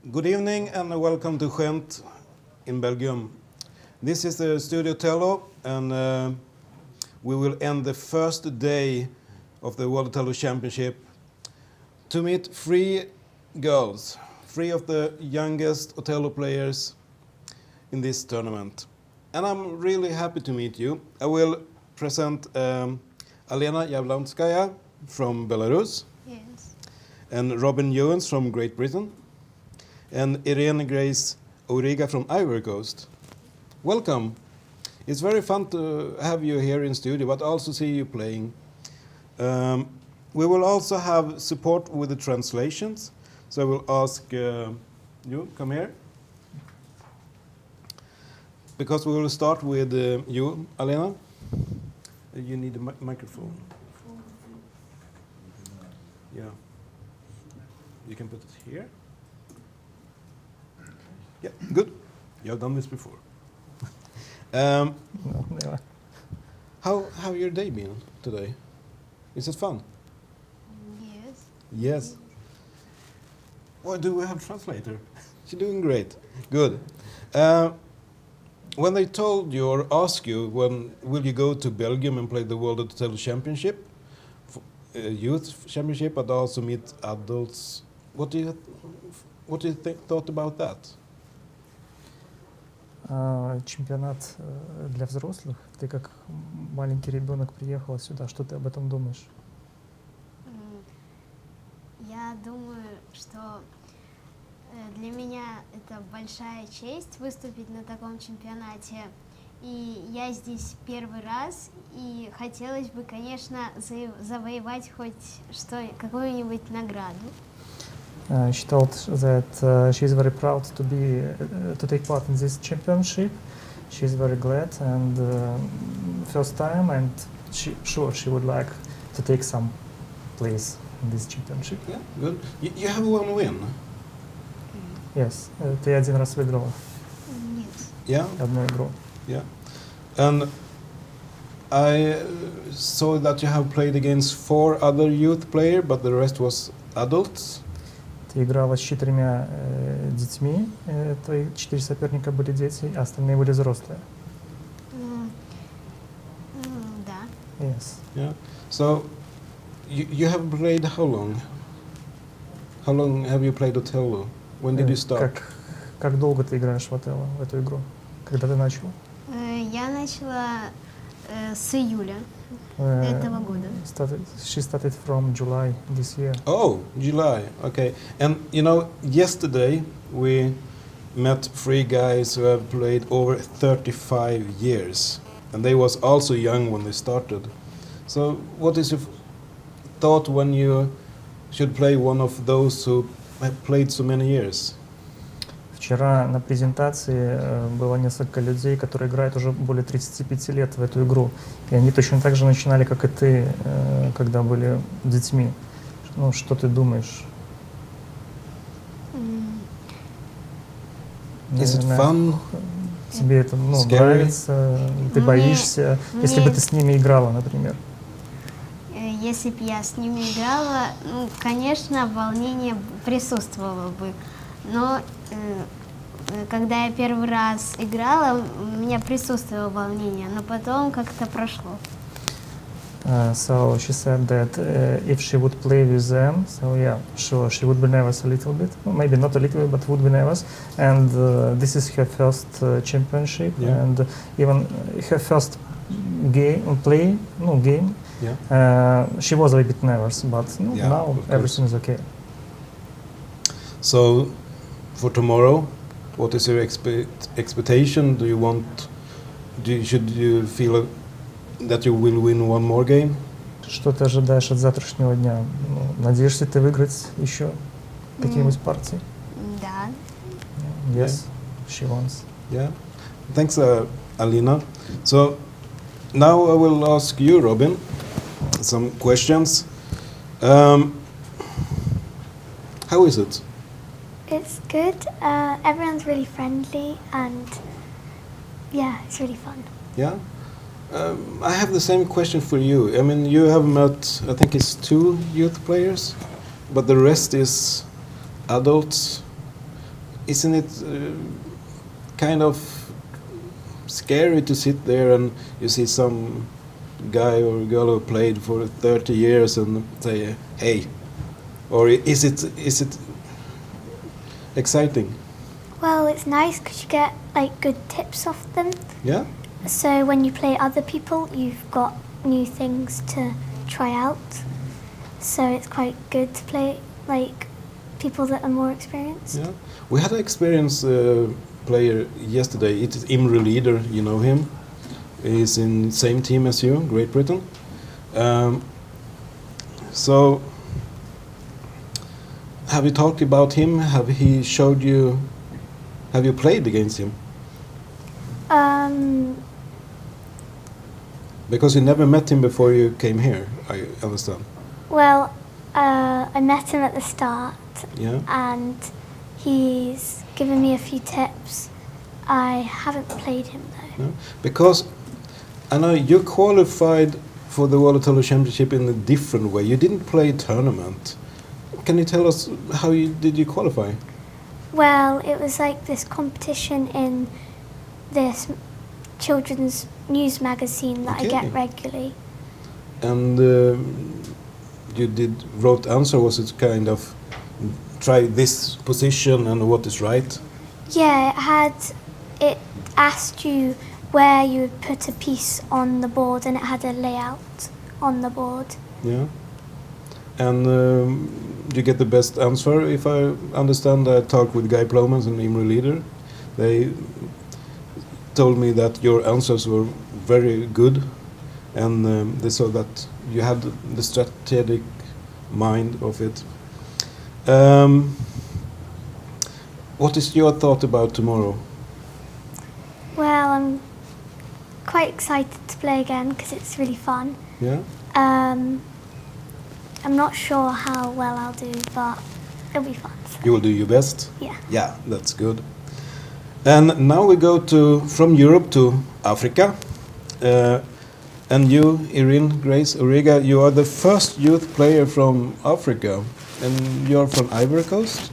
Good evening and welcome to Ghent in Belgium. This is the Studio Othello, and we will end the first day of the World Othello Championship to meet three girls, three of the youngest Othello players in this tournament. And I'm really happy to meet you. I will present Alena Jablonskaya from Belarus. Yes. And Robin Owens from Great Britain, and Irene Grace Auriga from Ivory Coast. Welcome. It's very fun to have you here in studio, but also see you playing. We will also have support with the translations, so I will ask you, come here. Because we will start with you, Alena. You need a microphone. Yeah. You can put it here. Yeah, good. You have done this before. No, never. How have your day been today? Is it fun? Yes. Yes. Well, do we have translator? She's doing great. Good. When they told you or asked you when will you go to Belgium and play the World Othello Championship, youth championship, but also meet adults, what do you thought about that? Чемпионат для взрослых. Ты как маленький ребенок приехала сюда. Что ты об этом думаешь? Я думаю, что для меня это большая честь выступить на таком чемпионате. И я здесь первый раз, и хотелось бы, конечно, завоевать хоть какую-нибудь награду. She told that she is very proud to take part in this championship. She is very glad and first time, and she would like to take some place in this championship. Yeah, good. You have one win. Yes, ты один раз выиграла. Нет. Yeah. Одну игру. Yeah. And I saw that you have played against 4 other youth players, but the rest was adults. Ты играла с 4 детьми, твои 4 соперника были дети, а остальные были взрослые. Да. Yes. Yeah. So you have played how long? How long have you played Othello? When did you start? Как долго ты играешь в Othello, в эту игру? Когда ты начал? Я начала с июля этого года. She started from July this year. Oh, July. Okay. And you know, yesterday we met 3 guys who have played over 35 years, and they was also young when they started. So, what is your thought when you should play one of those who have played so many years? Вчера на презентации было несколько людей, которые играют уже более 35 лет в эту игру. И они точно так же начинали, как и ты, когда были детьми. Ну, что ты думаешь? Is it fun? Тебе это нравится? Ты боишься? Если бы ты с ними играла, например. Если бы я с ними играла, конечно, волнение присутствовало бы. Но когда я первый раз играла, у меня присутствовало волнение, но потом как-то прошло. So she said that if she would play with them, so yeah, sure, she would be nervous a little bit, maybe not a little bit, but would be nervous. And this is her first championship, yeah. And even her first game. Yeah. She was a bit nervous, but yeah, now everything is okay. So, for tomorrow, what is your expectation? Should you feel that you will win one more game? Что ты ожидаешь от завтрашнего дня? Надеешься ты выиграть еще какие-нибудь партии? Да. Yes, she wants. Yeah. Thanks, Alina. So, now I will ask you, Robin, some questions. How is it? It's good. Everyone's really friendly, and yeah, it's really fun. Yeah. I have the same question for you. I mean, you have met, I think it's 2 youth players, but the rest is adults. isn't it kind of scary to sit there and you see some guy or girl who played for 30 years and say, hey, or is it exciting? Well, it's nice because you get like good tips off them. Yeah? So when you play other people, you've got new things to try out. So it's quite good to play like people that are more experienced. Yeah. We had an experienced player yesterday. It is Imre Leader, you know him. He's in the same team as you, Great Britain. So, have you talked about him? Have he showed you? Have you played against him? Because you never met him before you came here, I understand. Well, I met him at the start, Yeah. and he's given me a few tips. I haven't played him though. No? Because I know you qualified for the World Othello Championship in a different way. You didn't play a tournament. Can you tell us how did you qualify? Well, it was like this competition in this children's news magazine that I Okay. get regularly. And you wrote answer. Was it kind of try this position and what is right? Yeah, it asked you where you would put a piece on the board, and it had a layout on the board. Yeah. And you get the best answer. If I understand, I talked with Guy Plomans and Imre Leader. They told me that your answers were very good, and they saw that you had the strategic mind of it. What is your thought about tomorrow? Well, I'm quite excited to play again because it's really fun. Yeah. I'm not sure how well I'll do, but it'll be fun. So. You will do your best. Yeah. Yeah, that's good. And now we go from Europe to Africa. And you, Irene Grace Origa, you are the first youth player from Africa, and you're from Ivory Coast.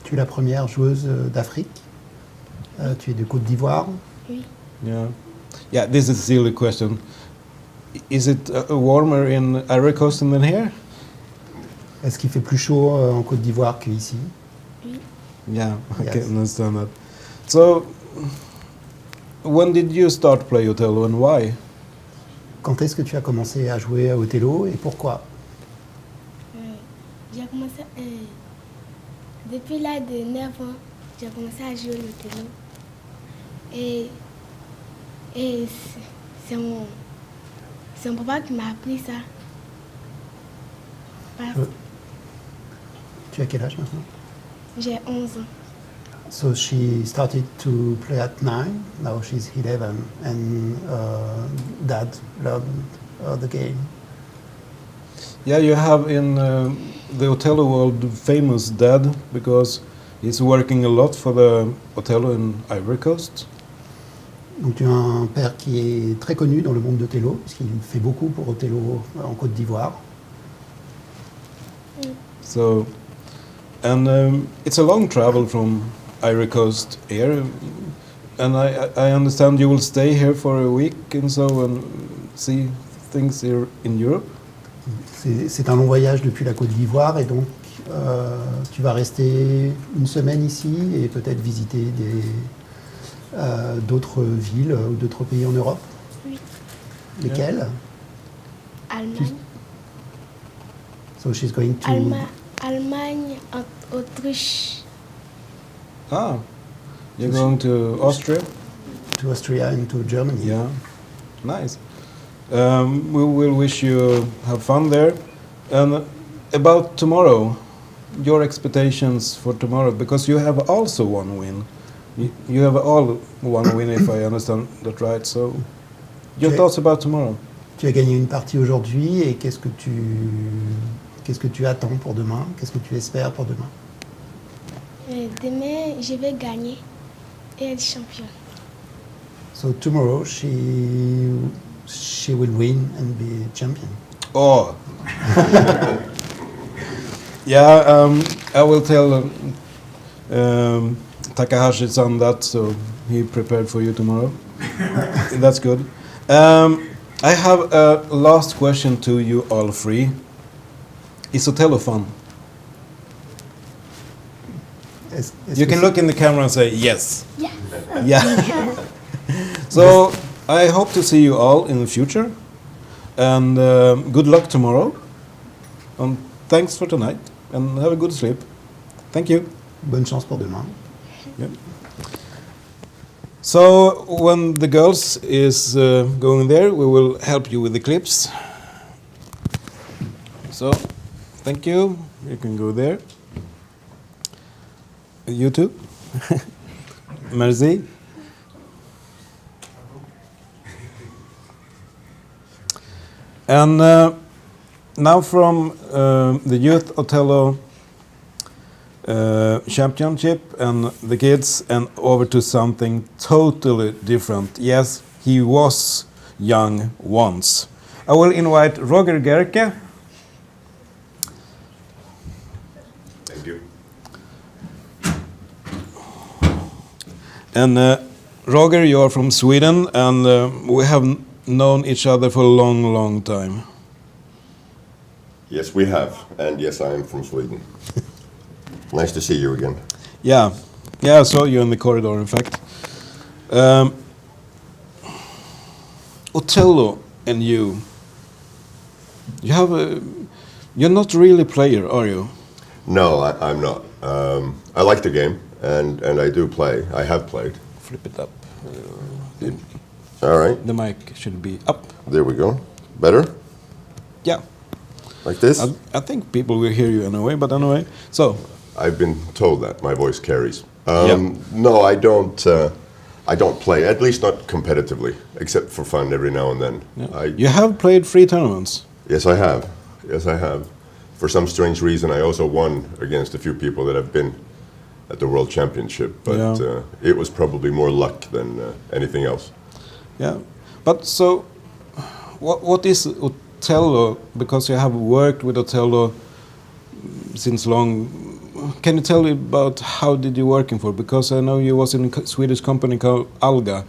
Tu es la première joueuse d'Afrique. Tu es de Côte d'Ivoire. Oui. Yeah. Yeah, this is a silly question. Is it warmer in Ivory Coast than here? Est-ce qu'il fait plus chaud en Côte d'Ivoire qu'ici? Oui. Yeah, I Yes. can understand that. So, when did you start play Othello and why? Quand est-ce que tu as commencé à jouer à Othello et pourquoi? J'ai commencé depuis l'âge de 9 ans, j'ai commencé à jouer au Othello. Et c'est mon papa qui m'a appris ça. Tu as quel âge maintenant? J'ai 11 ans. So she started to play at 9, now she's 11, and dad learned the game. Yeah, you have in the Othello world famous dad because he's working a lot for the Othello in Ivory Coast. Donc tu as un père qui est très connu dans le monde d'Othello, puisqu'il fait beaucoup pour Othello en Côte d'Ivoire. So, and it's a long travel from Ivory Coast here, and I understand you will stay here for a week and so and see things here in Europe. C'est un long voyage depuis la Côte d'Ivoire et donc tu vas rester une semaine ici et peut-être visiter d'autres villes ou d'autres pays en Europe. Oui. Lesquels? Allemagne, So she's going to... Allemagne, Autriche. Ah, you're going to Austria? To Austria and to Germany. Yeah, nice. We will wish you have fun there. And about tomorrow, your expectations for tomorrow, because you have also one win. You have all one win, if I understand that right. So, your Okay. thoughts about tomorrow? Tu as gagné une partie aujourd'hui et qu'est-ce que tu attends pour demain? Qu'est-ce que tu espères pour demain? Demain, je vais gagner et être champion. So tomorrow she will win and be champion. Oh. Yeah, I will tell Takahashi's on that, so he prepared for you tomorrow. That's good. I have a last question to you all three. Is Othello fun? You can look in the camera and say yes. Yes. Yeah. So I hope to see you all in the future, and good luck tomorrow. And thanks for tonight, and have a good sleep. Thank you. Bonne chance pour demain. Yeah. So when the girls is going there, we will help you with the clips. So, thank you. You can go there. You too. Merci. And now from the Youth Othello Championship and the kids, and over to something totally different. Yes, he was young once. I will invite Roger Gerke. Thank you. And Roger, you are from Sweden, and we have known each other for a long, long time. Yes, we have. And yes, I am from Sweden. Nice to see you again. Yeah, I saw you in the corridor, in fact. Othello and you have you're not really a player, are you? No, I'm not. I like the game, and I do play. I have played. Flip it up. All right. The mic should be up. There we go. Better? Yeah. Like this? I think people will hear you anyway, but anyway. So, I've been told that my voice carries. Yeah. No, I don't. I don't play. At least not competitively, except for fun every now and then. yeah. You have played 3 tournaments. Yes, I have. Yes, I have. For some strange reason, I also won against a few people that have been at the World Championship, but Yeah. it was probably more luck than anything else. Yeah. But so, what is Othello? Because you have worked with Othello since long. Can you tell me about how did you working for? Because I know you was in a Swedish company called Alga.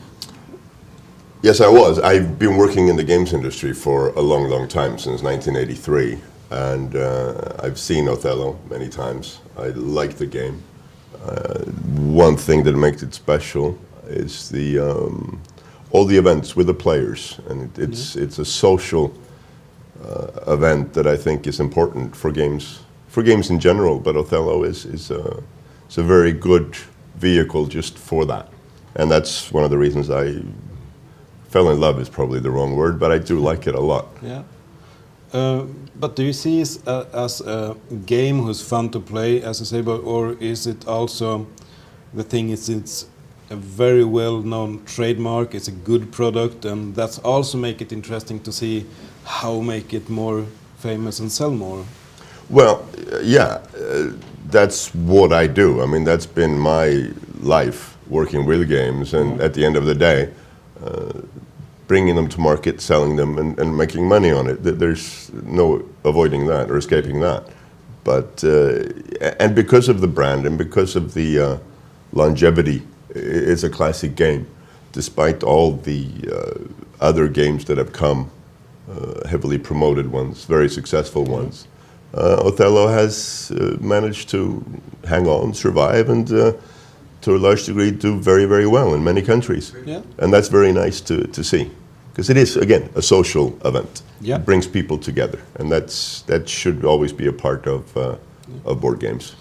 Yes, I was. I've been working in the games industry for a long, long time, since 1983. And I've seen Othello many times. I like the game. One thing that makes it special is the all the events with the players. And it's a social event that I think is important for games in general, but Othello is a very good vehicle just for that. And that's one of the reasons I fell in love is probably the wrong word, but I do like it a lot. Yeah. But do you see it as a game who's fun to play, as I say, or is it also the thing is it's a very well-known trademark, it's a good product, and that's also make it interesting to see how make it more famous and sell more? Well, yeah, that's what I do. I mean, that's been my life, working with games, and at the end of the day, bringing them to market, selling them, and making money on it. There's no avoiding that or escaping that. But, and because of the brand and because of the longevity, it's a classic game, despite all the other games that have come, heavily promoted ones, very successful ones. Othello has managed to hang on, survive, and to a large degree do very, very well in many countries. Yeah. And that's very nice to see. Because it is, again, a social event. Yeah. It brings people together. And that should always be a part of board games.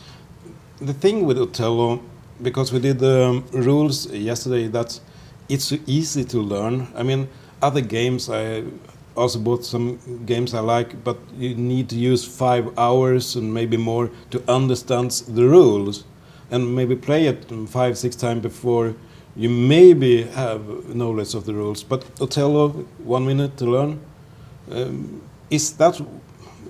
The thing with Othello, because we did the rules yesterday, that it's so easy to learn. I mean, other games, I also bought some games I like, but you need to use 5 hours and maybe more to understand the rules and maybe play it 5-6 times before you maybe have knowledge of the rules. But Othello, 1 minute to learn. Is that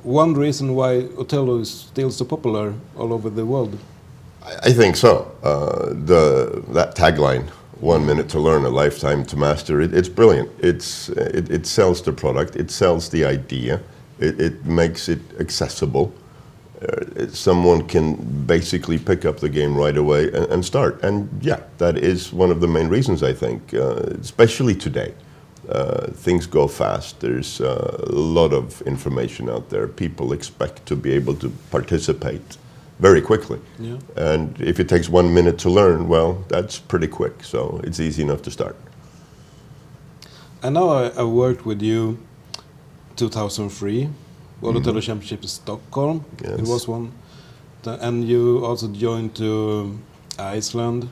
one reason why Othello is still so popular all over the world? I think so. That tagline, 1 minute to learn, a lifetime to master, it's brilliant. It sells the product, it sells the idea, it makes it accessible. someone can basically pick up the game right away and start. And yeah, that is one of the main reasons, I think, especially today. Things go fast. There's a lot of information out there. People expect to be able to participate very quickly. Yeah. And if it takes 1 minute to learn, well, that's pretty quick. So it's easy enough to start. I know I worked with you 2003, World Othello Championship in Stockholm. Yes. It was one. And you also joined to Iceland.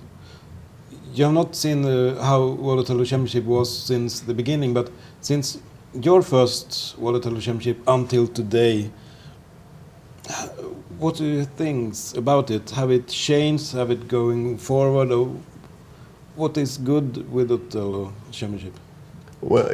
You have not seen how World Othello Championship was since the beginning, but since your first World Othello Championship until today, what do you think about it? Have it changed? Have it going forward? Or what is good with Othello Championship? Well,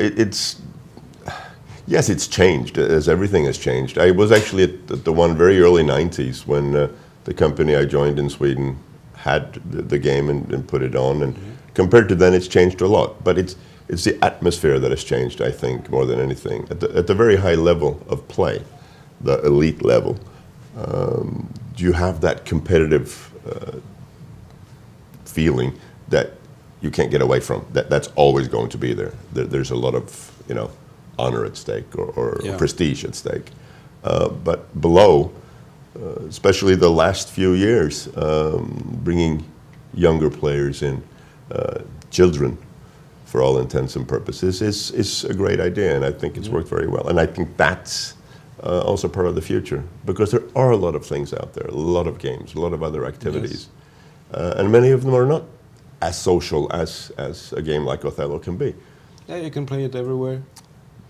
yes, it's changed, as everything has changed. I was actually at the one very early 90s when the company I joined in Sweden had the game and put it on. And compared to then, it's changed a lot. But it's the atmosphere that has changed, I think, more than anything. At the very high level of play, the elite level, you have that competitive feeling that you can't get away from. That's always going to be there. There's a lot of, honor at stake or prestige at stake. But below, especially the last few years, bringing younger players in, children, for all intents and purposes, is a great idea, and I think it's worked very well. And I think that's also part of the future, because there are a lot of things out there, a lot of games, a lot of other activities, and many of them are not as social as a game like Othello can be. Yeah, you can play it everywhere.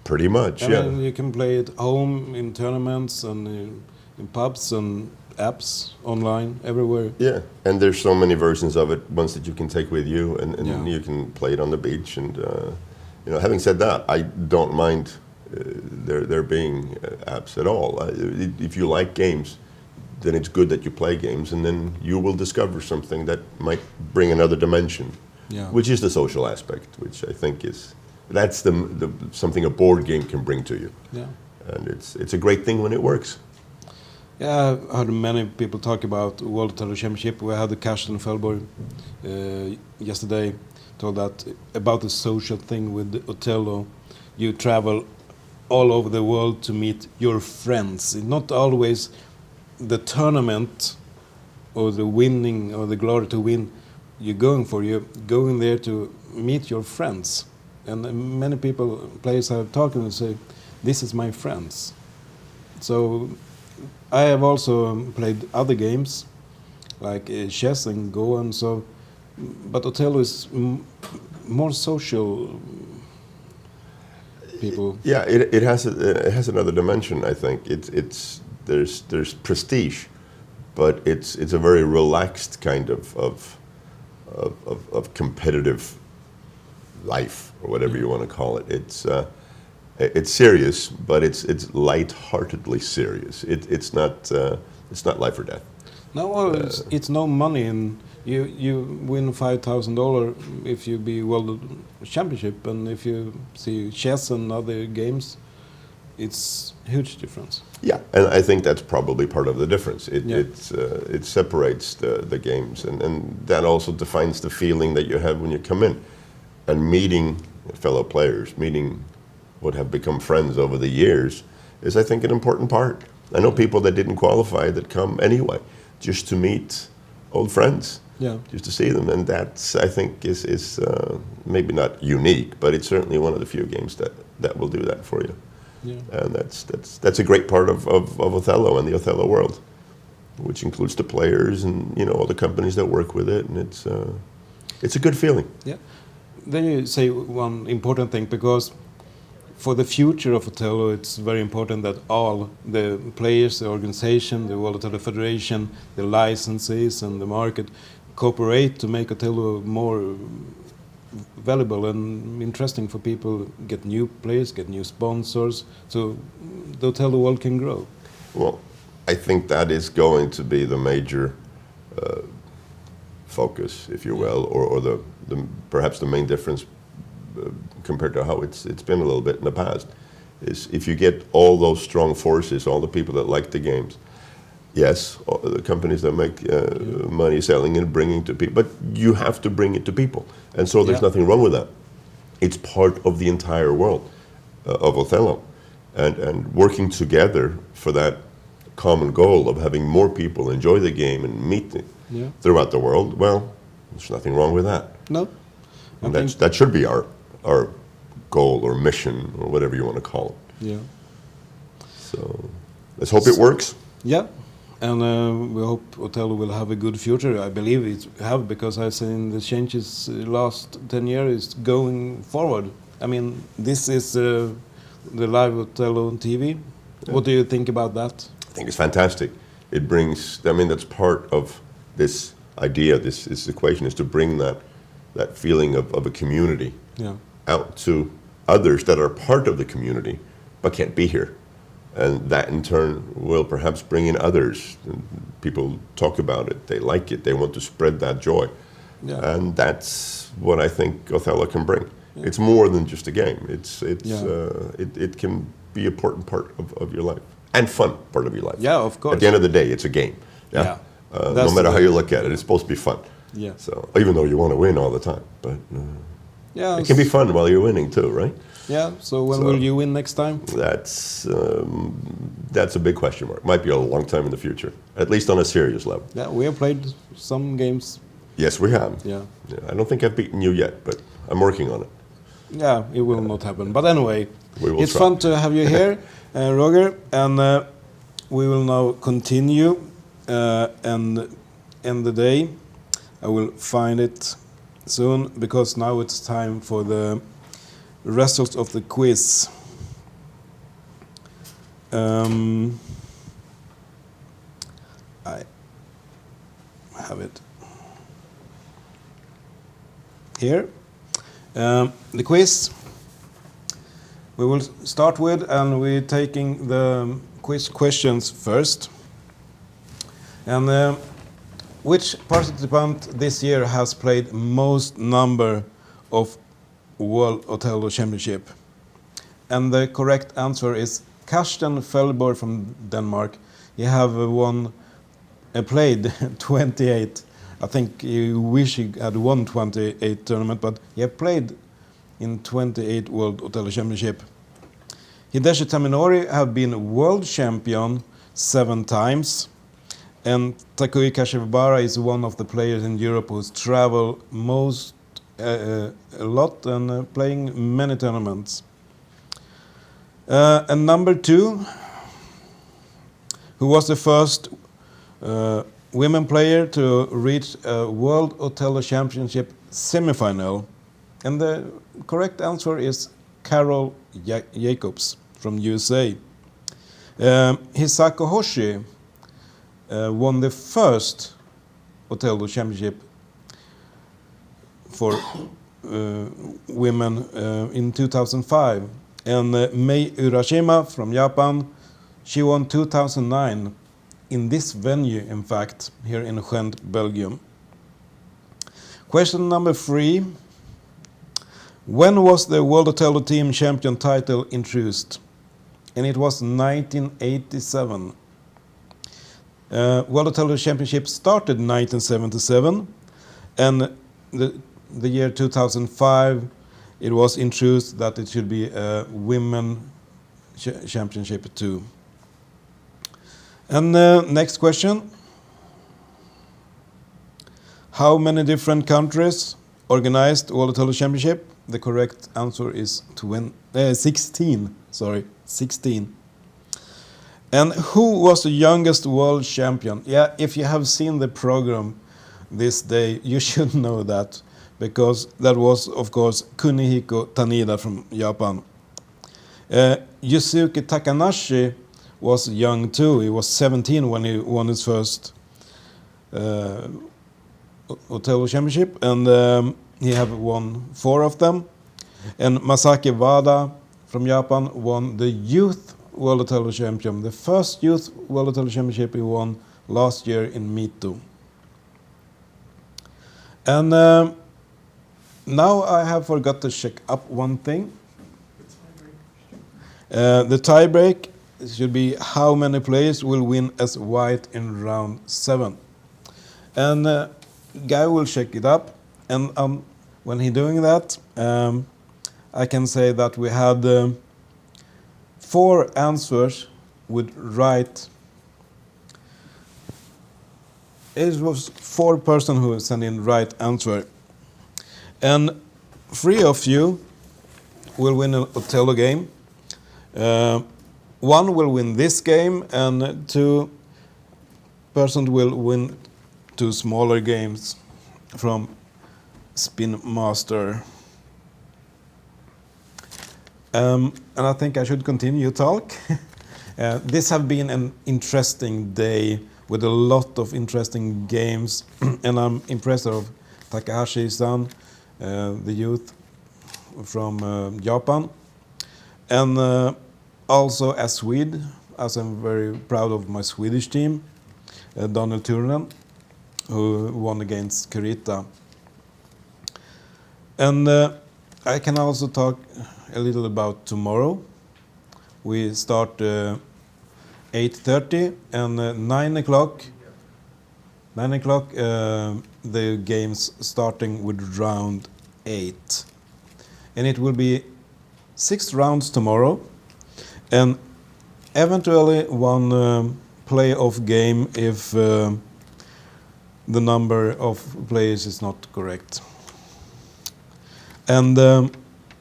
Pretty much, I yeah. mean, you can play it home, in tournaments, and in pubs and apps, online, everywhere. Yeah, and there's so many versions of it, ones that you can take with you, and Yeah. you can play it on the beach. And having said that, I don't mind there being apps at all. If you like games, then it's good that you play games, and then you will discover something that might bring another dimension, which is the social aspect, which I think that's the something a board game can bring to you. Yeah. And it's a great thing when it works. Yeah, I've heard many people talk about World Othello Championship. We had the Karsten Felborg yesterday told that about the social thing with Othello. You travel all over the world to meet your friends. It's not always the tournament or the winning or the glory to win you're going for. You're going there to meet your friends. And many players have talked and say, this is my friends. So I have also played other games like chess and Go, and so, but Othello is more social. People. Yeah, it has another dimension. I think there's prestige, but it's a very relaxed kind of competitive life, or whatever you want to call it. It's serious, but it's light-heartedly serious. It's not life or death. No, well, it's no money, and you win $5,000 if you be World Championship, and if you see chess and other games, it's huge difference. Yeah, and I think that's probably part of the difference. It separates the games, and that also defines the feeling that you have when you come in. And meeting fellow players, meeting what have become friends over the years, is, I think, an important part. I know people that didn't qualify that come anyway, just to meet old friends, just to see them. And that's, I think, is maybe not unique, but it's certainly one of the few games that will do that for you. Yeah. And that's a great part of Othello and the Othello world, which includes the players and all the companies that work with it, and it's a good feeling. Yeah. Then you say one important thing, because for the future of Othello, it's very important that all the players, the organization, the World Othello Federation, the licenses and the market cooperate to make Othello more valuable and interesting for people, get new players, get new sponsors, so the Othello world can grow. Well, I think that is going to be the major focus, if you will, or perhaps the main difference compared to how it's been a little bit in the past, is if you get all those strong forces, all the people that like the games, Yes, the companies that make money selling and bringing to people, but you have to bring it to people, and so there's nothing wrong with that. It's part of the entire world of Othello, and working together for that common goal of having more people enjoy the game and meet throughout the world. Well, there's nothing wrong with that. No, And that should be our goal or mission or whatever you want to call it. yeah, So let's hope it works. yeah. And we hope Othello will have a good future. I believe it have, because I've seen the changes last 10 years going forward. I mean, this is the live Othello on TV. Yeah. What do you think about that? I think it's fantastic. It brings, I mean, that's part of this idea, this equation, is to bring that feeling of a community out to others that are part of the community but can't be here. And that in turn will perhaps bring in others. People talk about it, they like it, they want to spread that joy. Yeah. And that's what I think Othello can bring. Yeah. It's more than just a game. It can be an important part of your life. And fun part of your life. Yeah, of course. At the end of the day, it's a game. Yeah. No matter how you look at it, it's supposed to be fun. Yeah. So even though you want to win all the time, but it can be fun while you're winning too, right? Yeah. So when will you win next time? That's a big question mark. Might be a long time in the future, at least on a serious level. Yeah, we have played some games. Yes, we have. Yeah. I don't think I've beaten you yet, but I'm working on it. Yeah, it will not happen. But anyway, it's try. fun to have you here, Roger, and we will now continue and end the day. I will find it soon, because now it's time for the results of the quiz. I have it here. The quiz we will start with, and we're taking the quiz questions first. And which participant this year has played most number of World Othello Championship? And the correct answer is Karsten Fellborg from Denmark. He have played 28. I think he wish he had won 28 tournament, but he have played in 28 World Othello Championship. Hideshi Taminori have been world champion 7 times. And Takui Kashiwabara is one of the players in Europe who's traveled a lot and playing many tournaments. And number 2, who was the first women player to reach a World Othello Championship semifinal? And the correct answer is Carol Jacobs from USA. Hisako Hoshi won the first Othello Championship for women in 2005. And Mei Urashima from Japan, she won 2009 in this venue, in fact, here in Ghent, Belgium. Question number 3. When was the World Othello Team Champion title introduced? And it was 1987. World Othello Championship started in 1977, and the year 2005 it was introduced that it should be a women championship too. And next question. How many different countries organized World Othello Championship? The correct answer is 16. Sorry, 16. And who was the youngest world champion? Yeah, if you have seen the program this day, you should know that, because that was, of course, Kunihiko Tanida from Japan. Yusuke Takanashi was young too. He was 17 when he won his first Othello Championship, and he have won 4 of them. And Masaki Wada from Japan won the Youth World Othello Championship, the first Youth World Othello Championship he won last year in Mito. And now I have forgot to check up one thing. The tie break should be how many players will win as white in round 7. And Guy will check it up, and when he's doing that, I can say that we had 4 answers with right. It was 4 person who sent in right answer, and 3 of you will win an Othello game. 1 will win this game, and 2 persons will win 2 smaller games from Spin Master. And I think I should continue talk. This have been an interesting day with a lot of interesting games, and I'm impressed of Takahashi-san, the youth from Japan, and also as Swede, as I'm very proud of my Swedish team, Daniel Turunen, who won against Kurita. And I can also talk a little about tomorrow. We start 8:30, and 9 o'clock. 9 o'clock, the games starting with round 8, and it will be 6 rounds tomorrow, and eventually 1 playoff game if the number of players is not correct. And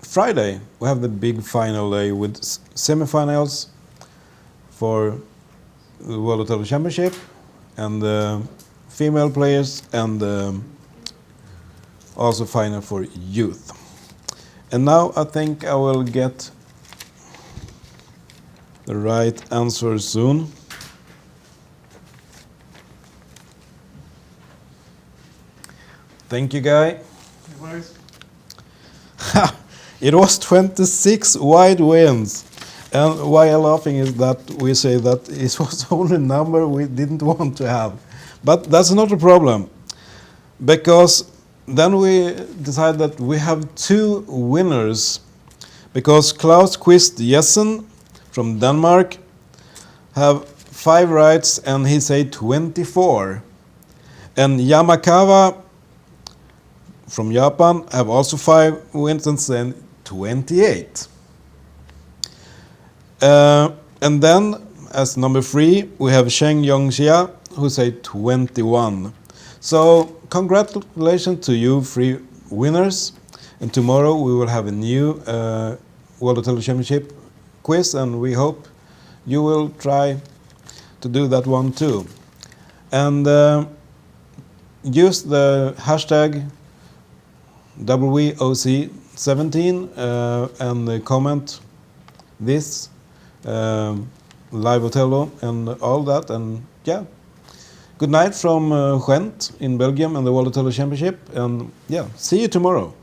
Friday we have the big final day with semifinals for the World Othello Championship, and female players, and also final for youth. And now I think I will get the right answer soon. Thank you, Guy. It was 26 wide wins. And why I'm laughing is that we say that it was the only number we didn't want to have. But that's not a problem, because then we decide that we have 2 winners, because Klaus Quist Jessen from Denmark have 5 rights and he said 24. And Yamakawa from Japan have also 5 wins and said 28. And then, as number 3, we have Sheng Yongxia, who say 21. So, congratulations to you 3 winners. And tomorrow we will have a new World Othello Championship quiz, and we hope you will try to do that one too. And use the hashtag WOC17 and comment this live Othello and all that, and yeah, good night from Ghent in Belgium and the World Othello Championship, and yeah, see you tomorrow.